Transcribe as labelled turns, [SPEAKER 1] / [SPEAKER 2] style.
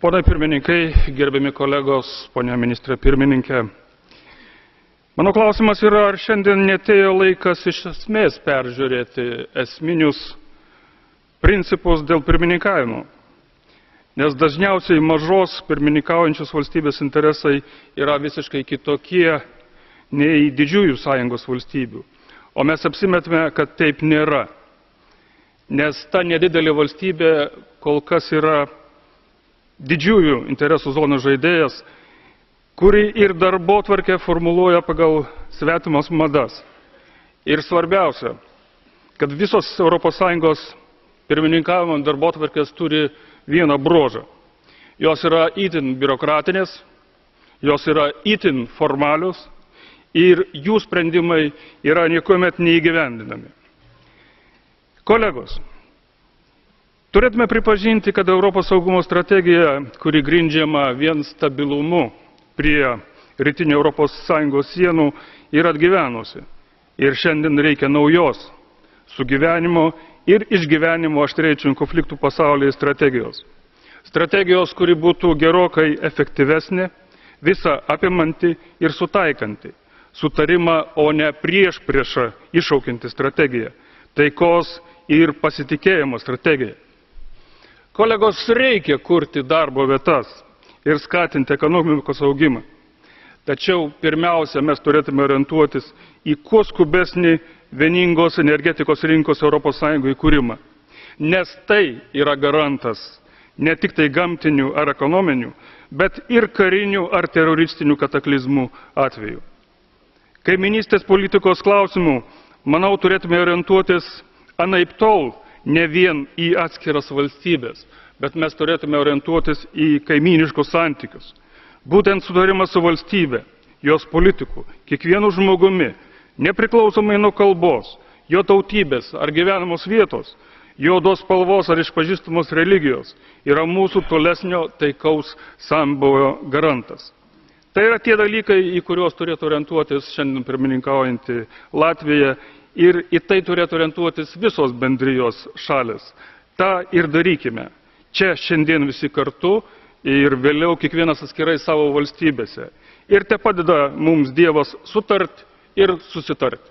[SPEAKER 1] Ponai pirmininkai, gerbiami kolegos, ponia ministrė pirmininkė. Mano klausimas yra, ar šiandien netėjo laikas iš esmės peržiūrėti esminius principus dėl pirmininkavimo. Nes dažniausiai mažos pirmininkaujančios valstybės interesai yra visiškai kitokie nei didžiųjų sąjungos valstybių. O mes apsimetame, kad taip nėra. Nes ta nedidelė valstybė kol kas yra didžiųjų interesų zonų žaidėjas, kuri ir darbotvarkę formuluoja pagal svetimas madas. Ir svarbiausia, kad visos ES pirmininkavimo darbotvarkės turi vieną bruožą. Jos yra itin biurokratinės, jos yra itin formalios ir jų sprendimai yra niekuomet neįgyvendinami. Kolegos, turėtume pripažinti, kad Europos saugumo strategija, kuri grindžiama vien stabilumu prie rytinio ES sienų, yra atgyvenusi. Ir šiandien reikia naujos sugyvenimo ir išgyvenimo aštrėjančių konfliktų pasaulyje strategijos. Strategijos, kuri būtų gerokai efektyvesnė, visa apimanti ir sutaikanti. Sutarimą, o ne priešpriešą iššaukianti strategija. Taikos ir pasitikėjimo strategija. Kolegos, reikia kurti darbo vietas ir skatinti ekonomikos augimą. Tačiau pirmiausia, mes turėtume orientuotis į kuo skubesnį vieningos energetikos rinkos ES įkūrimą. Nes tai yra garantas ne tik tai gamtinių ar ekonominių, bet ir karinių ar teroristinių kataklizmų atveju. Kaiminystės politikos klausimų, manau, turėtume orientuotis anaiptol ne vien į atskiras valstybės, bet mes turėtume orientuotis į kaimyniškus santykius. Būtent sutarimas su valstybe, jos politikų, kiekvienu žmogumi, nepriklausomai nuo kalbos, jo tautybės ar gyvenamos vietos, jo odos spalvos ar išpažįstamos religijos, yra mūsų tolesnio taikaus sambūvio garantas. Tai yra tie dalykai, į kuriuos turėtų orientuotis šiandien pirmininkaujanti Latvija, ir į tai turėtų orientuotis visos bendrijos šalis. Ta ir darykime. Čia šiandien visi kartu ir vėliau kiekvienas atskirai savo valstybėse. Ir te padeda mums Dievas sutart ir susitart.